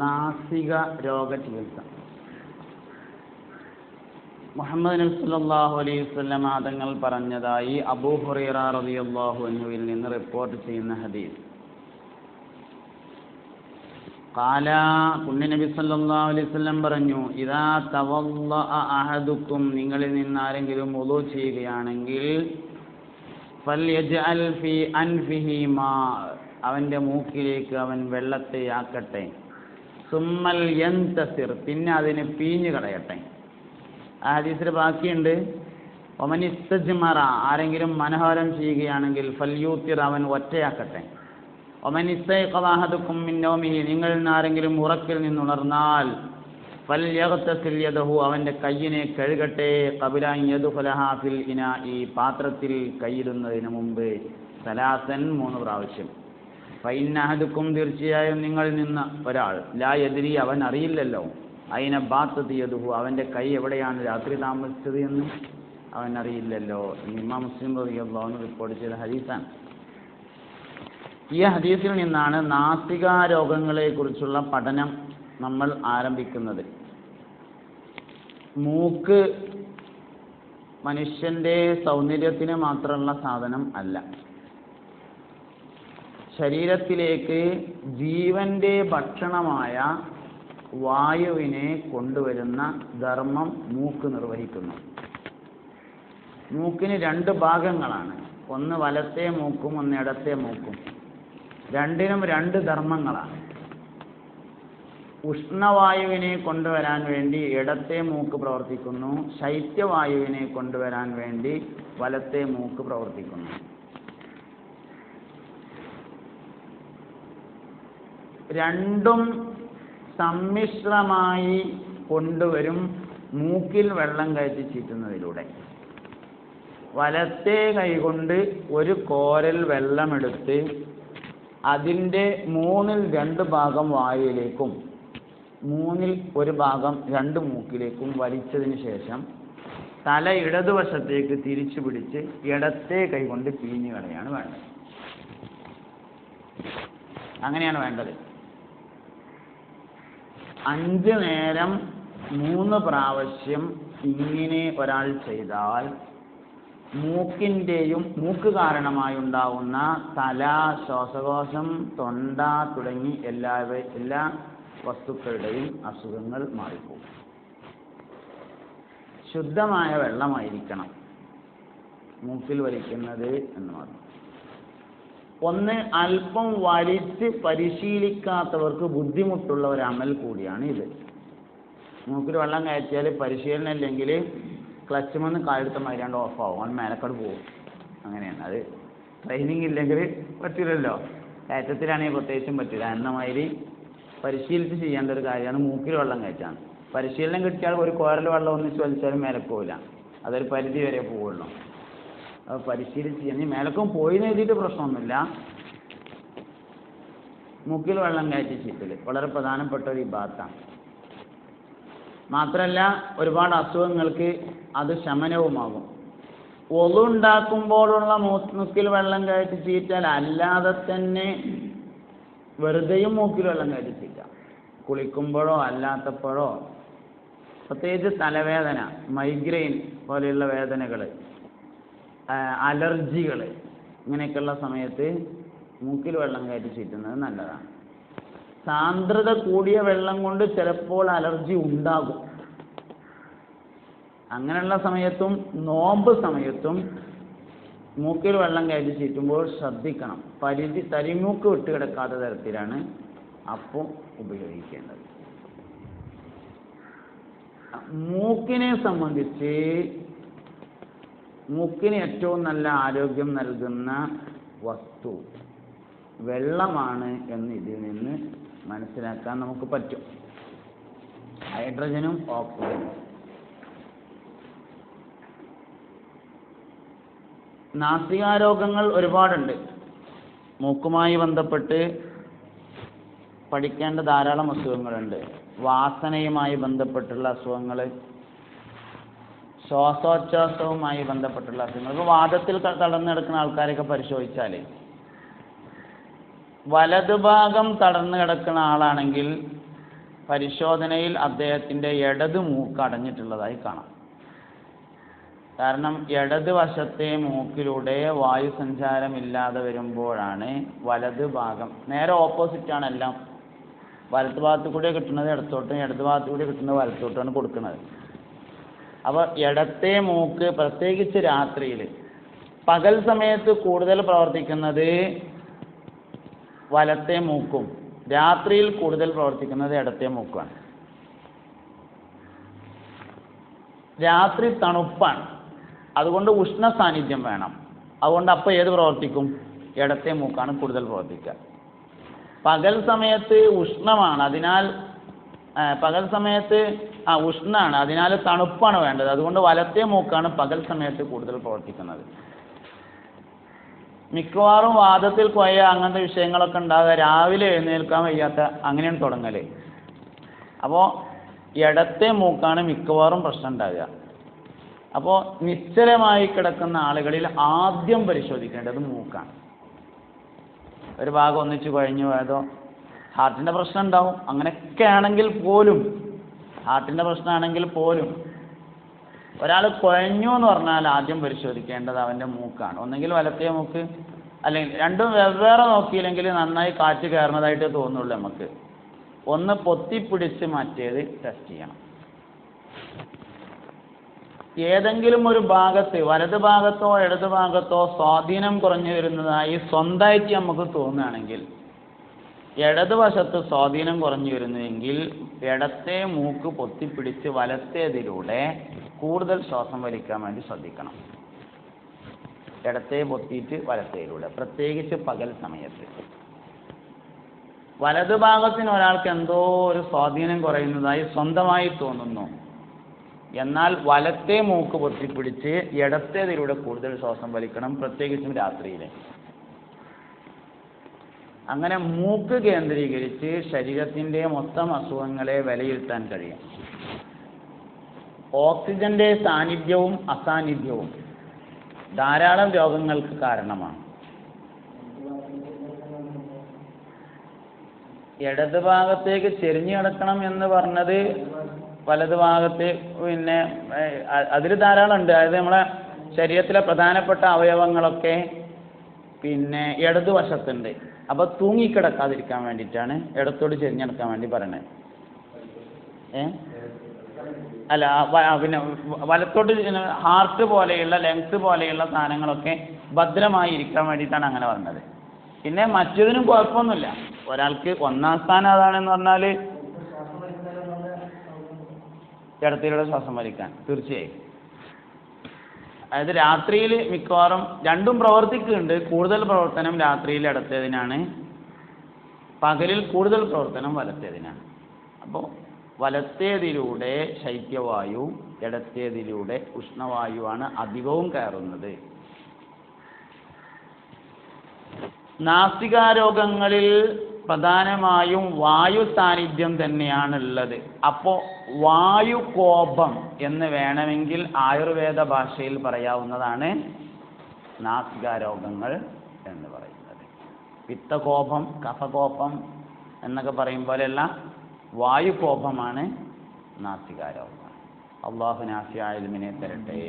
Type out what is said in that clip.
നാസിക രോഗ ചികിത്സ. മുഹമ്മദ് നബി സല്ലല്ലാഹു അലൈഹി വസല്ലം തങ്ങൾ പറഞ്ഞതായി അബൂ ഹുറൈറ റളിയല്ലാഹു അൻഹുവിൽ നിന്ന് റിപ്പോർട്ട് ചെയ്യുന്ന ഹദീസ്. ഖാല നബി സല്ലല്ലാഹു അലൈഹി വസല്ലം പറഞ്ഞു, ഇദാ തവല്ലഅ അഹദുക്കും, നിങ്ങളിൽ നിന്ന് ആരെങ്കിലും വുളു ചെയ്യുകയാണെങ്കിൽ, ഫൽയജ്അൽ ഫീ അൻഫിഹി മാ, അവന്റെ മൂക്കിലേക്ക് അവൻ വെള്ളത്തെ ആക്കട്ടെ. സുമ്മൽ യന്തസിർ, പിന്നെ അതിനെ പീഞ്ഞു കളയട്ടെ. ആ ഹദീസിൽ ബാക്കിയുണ്ട്, ഒമൻ ഇസ്തജ്മറ, ആരെങ്കിലും മനോഹരം ചെയ്യുകയാണെങ്കിൽ ഫൽയൂത്തിർ, അവൻ ഒറ്റയാക്കട്ടെ. ഒമൻ ഇസ്തൈഖദ അഹദുക്കും മിൻ നൗമിഹി, നിങ്ങളിൽ നിന്ന് ആരെങ്കിലും ഉറക്കിൽ നിന്നുണർന്നാൽ ഫൽയഗ്തസിൽ യദഹു, അവന്റെ കയ്യിനെ കഴുകട്ടെ. ഖബല അൻ യദ്ഖുലഹാ ഫിൽ ഇനാഇ, പാത്രത്തിൽ കൈയിടുന്നതിന് മുമ്പ്. സലാസൻ, 3 പ്രാവശ്യം. ഫഇന്ന അഹദുക്കും, തീർച്ചയായും നിങ്ങളിൽ നിന്ന് ഒരാൾ, ലാ യദ്രി, അവൻ അറിയില്ലല്ലോ, അയിന ബാത്തത് യദുഹു, അവന്റെ കൈ എവിടെയാണ് രാത്രി താമസിച്ചത് എന്ന് അവൻ അറിയില്ലല്ലോ. ഇമാം മുസ്ലിം റളിയല്ലാഹു അൻഹു റിപ്പോർട്ട് ചെയ്ത ഹദീസാണ്. ഈ ഹദീസിൽ നിന്നാണ് നാസിക രോഗങ്ങളെ കുറിച്ചുള്ള പഠനം നമ്മൾ ആരംഭിക്കുന്നത്. മൂക്ക് മനുഷ്യന്റെ സൗന്ദര്യത്തിന് മാത്രമുള്ള സാധനം അല്ല, ശരീരത്തിലേക്ക് ജീവന്റെ ഭക്ഷണമായ വായുവിനെ കൊണ്ടുവരുന്ന ധർമ്മം മൂക്ക് നിർവഹിക്കുന്നു. മൂക്കിന് 2 ഭാഗങ്ങളാണ്, ഒന്ന് വലത്തെ മൂക്കും ഒന്ന് ഇടത്തെ മൂക്കും. രണ്ടിനും 2 ധർമ്മങ്ങളാണ്. ഉഷ്ണവായുവിനെ കൊണ്ടുവരാൻ വേണ്ടി ഇടത്തെ മൂക്ക് പ്രവർത്തിക്കുന്നു, ശൈത്യവായുവിനെ കൊണ്ടുവരാൻ വേണ്ടി വലത്തെ മൂക്ക് പ്രവർത്തിക്കുന്നു. രണ്ടും സമ്മിശ്രമായി കൊണ്ടുവരും മൂക്കിൽ വെള്ളം കയറ്റി ചീറ്റുന്നതിലൂടെ. വലത്തെ കൈകൊണ്ട് ഒരു കോരൽ വെള്ളമെടുത്ത് അതിൻ്റെ 3ൽ 2 ഭാഗം വായുവിലേക്കും 3ൽ 1 ഭാഗം 2 മൂക്കിലേക്കും വലിച്ചതിന് ശേഷം തല ഇടതുവശത്തേക്ക് തിരിച്ചു പിടിച്ച് ഇടത്തെ കൈകൊണ്ട് പിഴിഞ്ഞു കളയാണ് വേണ്ടത്. അങ്ങനെയാണ് വേണ്ടത്. 5 നേരം 3 പ്രാവശ്യം ഇങ്ങനെ ഒരാൾ ചെയ്താൽ മൂക്ക് കാരണമായി ഉണ്ടാകുന്ന തല, ശ്വാസകോശം, തൊണ്ട തുടങ്ങി എല്ലാ വസ്തുക്കളുടെയും അസുഖങ്ങൾ മാറിപ്പോകും. ശുദ്ധമായ വെള്ളമായിരിക്കണം മൂക്കിൽ വലിക്കുന്നത് എന്ന് മാത്രം. ഒന്ന്, അല്പം വലിച്ച് പരിശീലിക്കാത്തവർക്ക് ബുദ്ധിമുട്ടുള്ള ഒരു അമൽ കൂടിയാണ് ഇത്. മൂക്കിൽ വെള്ളം കയറ്റിയാൽ പരിശീലനം ഇല്ലെങ്കിൽ ക്ലച്ച് വന്ന് കാലെടുത്ത മാതിരിയാണ്ട് ഓഫാവും, അവൻ മേലക്കട് പോകും. അങ്ങനെയാണ് അത്. ട്രെയിനിങ് ഇല്ലെങ്കിൽ പറ്റില്ലല്ലോ, കയറ്റത്തിലാണെങ്കിൽ പ്രത്യേകിച്ചും പറ്റില്ല. എന്ന മാതിരി പരിശീലിച്ച് ചെയ്യേണ്ട ഒരു കാര്യമാണ് മൂക്കിൽ വെള്ളം കയറ്റാണ്. പരിശീലനം കിട്ടിയാൽ ഒരു കോരൽ വെള്ളം ഒന്നിച്ച് വലിച്ചാലും മേലക്ക് പോവില്ല, അതൊരു പരിധി വരെ പോവുള്ളൂ. അത് പരിശീലിച്ച് ചെയ്യാൻ മേലക്കും പോയി എഴുതിയിട്ട് പ്രശ്നമൊന്നുമില്ല. മൂക്കിൽ വെള്ളം കയറ്റി ചീറ്റൽ വളരെ പ്രധാനപ്പെട്ട ഒരു ഇബാദത്താണ്. മാത്രമല്ല ഒരുപാട് അസുഖങ്ങൾക്ക് അത് ശമനവുമാകും. ഒളു ഉണ്ടാക്കുമ്പോഴുള്ള മൂക്കിൽ വെള്ളം കയറ്റി ചീറ്റാൽ അല്ലാതെ തന്നെ വെറുതെയും മൂക്കിൽ വെള്ളം കയറ്റി ചീറ്റാം. കുളിക്കുമ്പോഴോ അല്ലാത്തപ്പോഴോ, പ്രത്യേകിച്ച് തലവേദന, മൈഗ്രെയിൻ പോലെയുള്ള വേദനകൾ, അലർജികൾ, ഇങ്ങനെയൊക്കെയുള്ള സമയത്ത് മൂക്കിൽ വെള്ളം കയറ്റി ചീറ്റുന്നത് നല്ലതാണ്. സാന്ദ്രത കൂടിയ വെള്ളം കൊണ്ട് ചിലപ്പോൾ അലർജി ഉണ്ടാകും. അങ്ങനെയുള്ള സമയത്തും നോമ്പ് സമയത്തും മൂക്കിൽ വെള്ളം കയറ്റി ചീറ്റുമ്പോൾ ശ്രദ്ധിക്കണം. തരിമൂക്ക് വിട്ടുകിടക്കാത്ത തരത്തിലാണ് അപ്പോൾ ഉപയോഗിക്കേണ്ടത്. മൂക്കിനെ സംബന്ധിച്ച് മൂക്കിന് ഏറ്റവും നല്ല ആരോഗ്യം നൽകുന്ന വസ്തു വെള്ളമാണ് എന്ന് ഇതിൽ നിന്ന് മനസ്സിലാക്കാൻ നമുക്ക് പറ്റും. ഹൈഡ്രജനും ഓക്സിജനും. നാസികാരോഗങ്ങൾ ഒരുപാടുണ്ട്. മൂക്കുമായി ബന്ധപ്പെട്ട് പഠിക്കേണ്ട ധാരാളം അസുഖങ്ങളുണ്ട്. വാസനയുമായി ബന്ധപ്പെട്ടുള്ള അസുഖങ്ങൾ, ശ്വാസോച്ഛ്വാസവുമായി ബന്ധപ്പെട്ടുള്ള അസുഖങ്ങൾ. ഇപ്പോൾ വാദത്തിൽ തളർന്നെടുക്കുന്ന ആൾക്കാരെയൊക്കെ പരിശോധിച്ചാൽ വലതുഭാഗം തളർന്നു കിടക്കുന്ന ആളാണെങ്കിൽ പരിശോധനയിൽ അദ്ദേഹത്തിൻ്റെ ഇടത് മൂക്ക് അടഞ്ഞിട്ടുള്ളതായി കാണാം. കാരണം ഇടത് വശത്തെ മൂക്കിലൂടെ വായു സഞ്ചാരമില്ലാതെ വരുമ്പോഴാണ് വലത് ഭാഗം, നേരെ ഓപ്പോസിറ്റാണ് എല്ലാം. വലത്ത് ഭാഗത്ത് കൂടെ കിട്ടുന്നത് ഇടത്തോട്ടും ഇടത് ഭാഗത്ത് കൂടെ കിട്ടുന്നത് വലത്തോട്ടുമാണ് കൊടുക്കുന്നത്. അപ്പോൾ ഇടത്തെ മൂക്ക് പ്രത്യേകിച്ച് രാത്രിയിൽ, പകൽ സമയത്ത് കൂടുതൽ പ്രവർത്തിക്കുന്നത് വലത്തെ മൂക്കും, രാത്രിയിൽ കൂടുതൽ പ്രവർത്തിക്കുന്നത് ഇടത്തെ മൂക്കുമാണ്. രാത്രി തണുപ്പാണ്, അതുകൊണ്ട് ഉഷ്ണ സാന്നിധ്യം വേണം. അതുകൊണ്ട് അപ്പോൾ ഏത് പ്രവർത്തിക്കും? ഇടത്തെ മൂക്കാണ് കൂടുതൽ പ്രവർത്തിക്കുക. പകൽ സമയത്ത് ഉഷ്ണമാണ്, അതിനാൽ പകൽ സമയത്ത് ഉഷ്ണമാണ്, അതിനാൽ തണുപ്പാണ് വേണ്ടത്. അതുകൊണ്ട് വലത്തെ മൂക്കാണ് പകൽ സമയത്ത് കൂടുതൽ പ്രവർത്തിക്കുന്നത്. മിക്കവാറും വാദത്തിൽ കൊയ്യ അങ്ങനത്തെ വിഷയങ്ങളൊക്കെ ഉണ്ടാകുക രാവിലെ എഴുന്നേൽക്കാൻ വയ്യാത്ത അങ്ങനെയാണ് തുടങ്ങൽ. അപ്പോൾ ഇടത്തെ മൂക്കാണ് മിക്കവാറും പ്രശ്നം ഉണ്ടാകുക. അപ്പോൾ നിശ്ചലമായി കിടക്കുന്ന ആളുകളിൽ ആദ്യം പരിശോധിക്കേണ്ടത് മൂക്കാണ്. ഒരു ഭാഗം ഒന്നിച്ച് കുഴഞ്ഞു പോയതോ ഹാർട്ടിൻ്റെ പ്രശ്നം ഉണ്ടാവും. അങ്ങനെയൊക്കെ ആണെങ്കിൽ പോലും, ഹാർട്ടിൻ്റെ പ്രശ്നമാണെങ്കിൽ പോലും ഒരാൾ കുഴഞ്ഞു എന്ന് പറഞ്ഞാൽ ആദ്യം പരിശോധിക്കേണ്ടത് അവൻ്റെ മൂക്കാണ്. ഒന്നെങ്കിൽ വലത്തെ മൂക്ക്, അല്ലെങ്കിൽ രണ്ടും വെവ്വേറെ നോക്കിയില്ലെങ്കിൽ നന്നായി കാറ്റ് കയറുന്നതായിട്ട് തോന്നുള്ളൂ നമുക്ക്. ഒന്ന് പൊത്തിപ്പിടിച്ച് മറ്റേത് ടെസ്റ്റ് ചെയ്യണം. ഏതെങ്കിലും ഒരു ഭാഗത്ത്, വലത് ഭാഗത്തോ ഇടത് ഭാഗത്തോ സ്വാധീനം കുറഞ്ഞു വരുന്നതായി സ്വന്തമായിട്ട് നമുക്ക് തോന്നുകയാണെങ്കിൽ, ഇടതുവശത്ത് സ്വാധീനം കുറഞ്ഞു വരുന്നുവെങ്കിൽ ഇടത്തെ മൂക്ക് പൊത്തിപ്പിടിച്ച് വലത്തേതിലൂടെ കൂടുതൽ ശ്വാസം വലിക്കാൻ വേണ്ടി ശ്രദ്ധിക്കണം. ഇടത്തെ പൊത്തിയിട്ട് വലത്തേതിലൂടെ, പ്രത്യേകിച്ച് പകൽ സമയത്ത്. വലതു ഭാഗത്തിന് ഒരാൾക്ക് എന്തോ ഒരു സ്വാധീനം കുറയുന്നതായി സ്വന്തമായി തോന്നുന്നു, എന്നാൽ വലത്തെ മൂക്ക് പൊത്തിപ്പിടിച്ച് ഇടത്തേതിലൂടെ കൂടുതൽ ശ്വാസം വലിക്കണം, പ്രത്യേകിച്ചും രാത്രിയിൽ. അങ്ങനെ മൂക്ക് കേന്ദ്രീകരിച്ച് ശരീരത്തിൻ്റെ മൊത്തം അസുഖങ്ങളെ വിലയിരുത്താൻ കഴിയും. ഓക്സിജന്റെ സാന്നിധ്യവും അസാന്നിധ്യവും ധാരാളം രോഗങ്ങൾക്ക് കാരണമാണ്. ഇടത് ഭാഗത്തേക്ക് ചെരിഞ്ഞു കിടക്കണം എന്ന് പറഞ്ഞത് വലത് ഭാഗത്ത്, പിന്നെ അതിൽ ധാരാളം ഉണ്ട്. അതായത് നമ്മളെ ശരീരത്തിലെ പ്രധാനപ്പെട്ട അവയവങ്ങളൊക്കെ പിന്നെ ഇടതുവശത്തുണ്ട്. അപ്പോൾ തൂങ്ങിക്കിടക്കാതിരിക്കാൻ വേണ്ടിയിട്ടാണ് ഇടത്തോട് ചെരിഞ്ഞെടുക്കാൻ വേണ്ടി പറയണത്. അല്ല, പിന്നെ വലത്തോട്ട് ഹാർട്ട് പോലെയുള്ള ലങ്സ് പോലെയുള്ള സാധനങ്ങളൊക്കെ ഭദ്രമായി ഇരിക്കാൻ വേണ്ടിയിട്ടാണ് അങ്ങനെ പറഞ്ഞത്. പിന്നെ മറ്റതിനും കുഴപ്പമൊന്നുമില്ല. ഒരാൾക്ക് ഒന്നാം സ്ഥാനം അതാണെന്ന് പറഞ്ഞാൽ ഇടത്തിലൂടെ ശ്വാസം വലിക്കാൻ തീർച്ചയായും. അതായത് രാത്രിയിൽ മിക്കവാറും രണ്ടും പ്രവർത്തിക്കുന്നുണ്ട്. കൂടുതൽ പ്രവർത്തനം രാത്രിയിൽ ഇടത്തേതിനാണ്, പകലിൽ കൂടുതൽ പ്രവർത്തനം വലത്തേതിനാണ്. അപ്പോൾ വലത്തേതിലൂടെ ശൈത്യവായു, ഇടത്തേതിലൂടെ ഉഷ്ണവായുവാണ് അധികവും കയറുന്നത്. നാസികാരോഗങ്ങളിൽ പ്രധാനമായും വായു സാന്നിധ്യം തന്നെയാണുള്ളത്. അപ്പോൾ വായുകോപം എന്ന് വേണമെങ്കിൽ ആയുർവേദ ഭാഷയിൽ പറയാവുന്നതാണ് നാസികാരോഗങ്ങൾ എന്ന് പറയുന്നത്. പിത്തകോപം, കഫകോപം എന്നൊക്കെ പറയും പോലെയുള്ള വായുകോപമാണ് നാസികാരോഗം. അള്ളാഹു നാഫിയായ ഇൽമിനെ തരട്ടെ.